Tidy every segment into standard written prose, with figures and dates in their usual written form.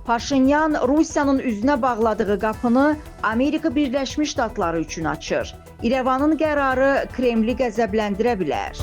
Paşinyan Rusiyanın üzünə bağladığı qapını Amerika Birləşmiş Ştatları üçün açır. İrəvanın qərarı Kremli qəzəbləndirə bilər.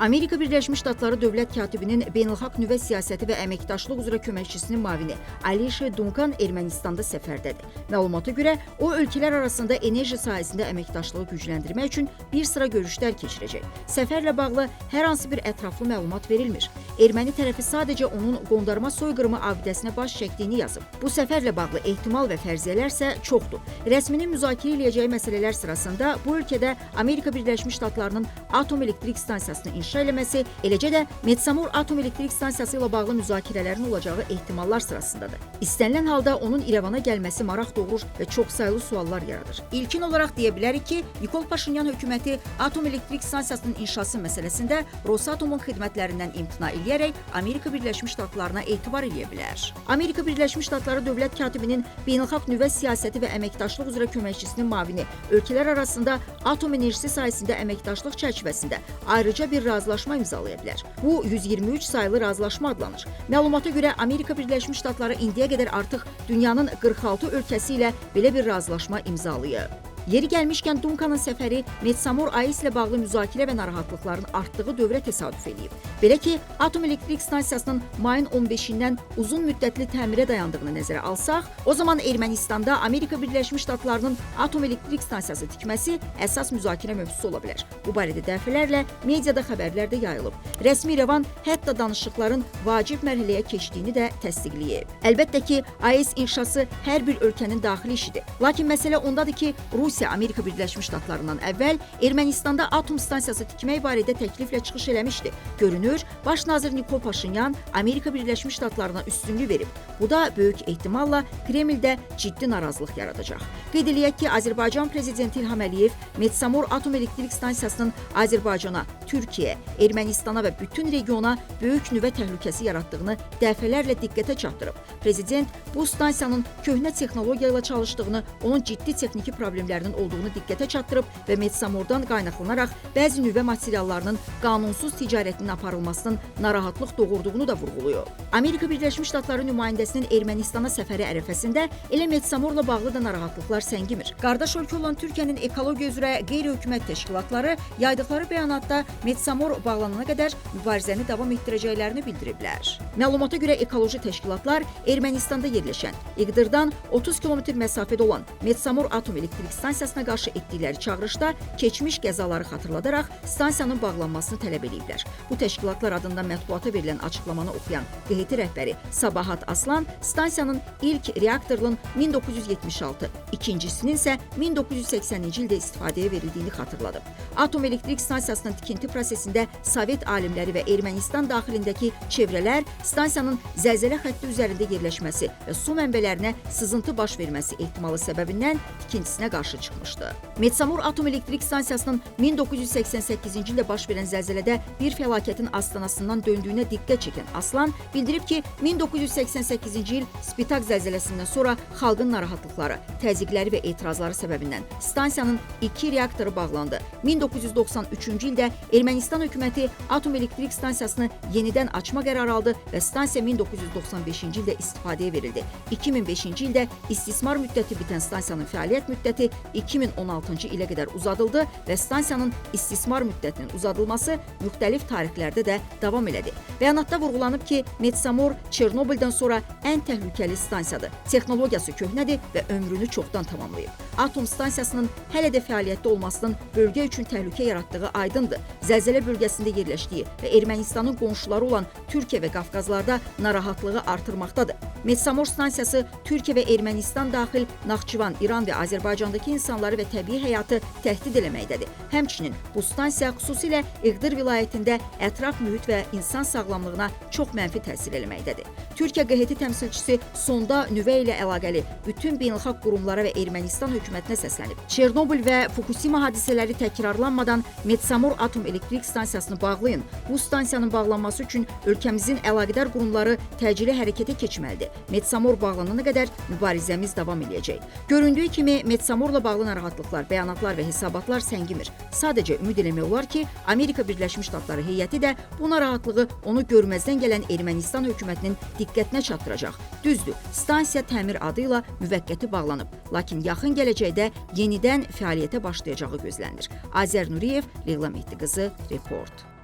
Amerika Birləşmiş Ştatları Dövlət Katibinin Beynəlxalq Nüvə Siyasəti və Əməkdaşlıq üzrə köməkçisinin müavini Alisher Duncan Ermənistanda səfərdədir. Məlumata görə o ölkələr arasında enerji sahəsində əməkdaşlığı gücləndirmək üçün bir sıra görüşlər keçirəcək. Səfərlə bağlı hər hansı bir ətraflı məlumat verilmir. Erməni tərəfi sadəcə onun qondarma soyqırımı abidəsinə baş çəkdiyini yazıb. Bu səfərlə bağlı ehtimal və fərziyyələr isə çoxdur. Rəsminin müzakirə edəcəyi məsələlər sırasında bu ölkədə Amerika Birləşmiş Ştatlarının atom elektrik stansiyasını inşa eləməsi, eləcə də Metsamor atom elektrik stansiyası ilə bağlı müzakirələrin olacağı ehtimallar sırasındadır. İstənilən halda onun İrəvana gəlməsi maraq doğurur və çoxsaylı suallar yaradır. İlkin olaraq deyə bilərik ki, Nikol Paşinyan hökuməti atom elektrik stansiyasının inşası məsələsində Rosatomun xidmətlərindən imtina edərək Amerika Birləşmiş Ştatlarına etibar edə bilər. Amerika Birləşmiş Ştatları Dövlət Katibinin Beynəlxalq Nüvə Siyasəti və Əməkdaşlıq üzrə köməkçisinin müavini ölkələr arasında atom enerjisi sahəsində əməkdaşlıq çərçivəsində ayrıca bir razılaşma imzalaya bilər. Bu 123 sayılı razılaşma adlanır. Məlumata görə Amerika Birləşmiş Ştatları indiyə qədər artıq dünyanın 46 ölkəsi ilə belə bir razılaşma imzalayıb. Yeri gəlmişkən Duncan'ın səfəri Metsamor AES ilə bağlı müzakirə və narahatlıqların artdığı dövrə təsadüf edib. Belə ki, atom elektrik stansiyasının mayın 15-dən uzun müddətli təmirə dayandığını nəzərə alsaq, o zaman Ermənistanda Amerika Birləşmiş Ştatlarının atom elektrik stansiyası tikməsi əsas müzakirə mövzusu ola bilər. Bu barədə dəfələrlə mediada xəbərlər də yayılıb. Rəsmi İrəvan hətta danışıqların vacib mərhələyə keçdiyini də təsdiqləyib. Əlbəttə ki, AES inşası hər bir ölkənin daxili işidir. Lakin məsələ ondadır ki, Rusiya Amerika Birləşmiş Ştatlarından əvvəl Ermənistanda atom stansiyası tikmək barədə təkliflə çıxış eləmişdi. Görünür, baş nazir Nikol Paşinyan Amerika Birləşmiş Ştatlarına üstünlük verib. Bu da böyük ehtimalla Kremldə ciddi narazılıq yaradacaq. Qeyd eləyək ki, Azərbaycan prezidenti İlham Əliyev Metsamor atom elektrik stansiyasının Azərbaycana, Türkiyə, Ermənistana və bütün regiona böyük nüvə təhlükəsi yaratdığını dəfələrlə diqqətə çatdırıb. Prezident bu stansiyanın köhnə texnologiya ilə çalışdığını, onun ciddi texniki problemlərinin olduğunu diqqətə çatdırıb və Metsamordan qaynaqlanaraq bəzi nüvə materiallarının qanunsuz ticarətinin aparılmasının narahatlıq doğurduğunu da vurğulayıb. Amerika Birləşmiş Ştatları nümayəndəsinin Ermənistana səfəri ərəfəsində elə Metsamorla bağlı da narahatlıqlar səngimir. Qardaş ölkə olan Türkiyənin ekologiya üzrə qeyri-hökumət təşkilatları yaydıqları bəyanatda Metsamor bağlanana qədər mübarizəni davam etdirəcəklərini bildiriblər. Məlumata görə ekoloji təşkilatlar Ermənistanda yerləşən, İqdirdən 30 kilometr məsafədə olan Metsamor atom elektrik stansiyasına qarşı etdikləri çağırışda keçmiş qəzaları xatırladaraq stansiyanın bağlanmasını tələb ediblər. Bu təşkilatlar adından mətbuata verilən açıqlamanı oxuyan QHT rəhbəri Sabahat Aslan stansiyanın ilk reaktorunun 1976, ikincisinin isə 1980-ci ildə istifadəyə verildiyini xatırladı. Atom elektrik stansiyasının tikinti prosesində Sovet alimləri və Ermənistan daxilindəki çevrələr stansiyanın zəlzələ xətti üzərində yerləşməsi və su mənbələrinə sızıntı baş verməsi ehtimalı səbəbindən tikintisinə qarşı çıxmışdı. Metsamor atom elektrik stansiyasının 1988-ci ildə baş verən zəlzələdə bir fəlakətin astanasından döndüyünə diqqət çəkən Aslan bildirib ki, 1988-ci il Spitak zəlzələsindən sonra xalqın narahatlıqları, təzyiqləri və etirazları səbəbindən stansiyanın 2 reaktoru bağlandı. 1993-cü ildə Ermənistan hökuməti atom elektrik stansiyasını yenidən açma qərarı aldı və stansiya 1995-ci ildə istifadəyə verildi. 2005-ci ildə istismar müddəti bitən stansiyanın fəaliyyət müddəti 2016-cı ilə qədər uzadıldı və stansiyanın istismar müddətinin uzadılması müxtəlif tarixlərdə də davam elədi. Bəyanatda vurğulanıb ki, Metsamor Çernobıldan sonra ən təhlükəli stansiyadır. Texnologiyası köhnədir və ömrünü çoxdan tamamlayıb. Atom stansiyasının hələ də fəaliyyətdə olmasının bölgə üçün təhlükə yaratdığı aydındır. Zəlzələ bölgəsində yerləşdiyi və Ermənistanın qonşuları olan Türkiyə və Qafqazlarda narahatlığı artırmaqdadır. Metsamor stansiyası Türkiyə və Ermənistan daxil Naxçıvan, İran və Azərbaycandakı insanları və təbii həyatı təhdid eləməkdədir. Həmçinin bu stansiya xüsusilə İqdir vilayətində ətraf mühit və insan sağlamlığına çox mənfi təsir eləməkdədir. Türkiyə QHT təmsilçisi sonda nüvə ilə əlaqəli bütün beynəlxalq qurumlara və Ermənistan hökumətinə səslənib. Çernobıl və Fukushima hadisələri təkrarlanmadan Metsamor atom elektrik stansiyasını bağlayın. Bu stansiyanın bağlanması üçün ölkəmizin əlaqədar qurumları təcili hərəkətə keçməlidir. Metsamor bağlanana qədər mübarizəmiz davam edəcək. Göründüyü kimi Metsamorla bağlı narahatlıqlar, bəyanatlar və hesabatlar səngimir. Sadəcə ümid eləmək olar ki, Amerika Birləşmiş Ştatları heyəti də bu narahatlığı onu görməzdən gələn Ermənistan hökumətinin diqqətinə çatdıracaq. Düzdür, stansiya təmir adı ilə müvəqqəti bağlanıb, lakin yaxın gələcəkdə yenidən fəaliyyətə başlayacağı gözlənilir. Azər Nuriyev, Leyla Mehdi qızı, Report.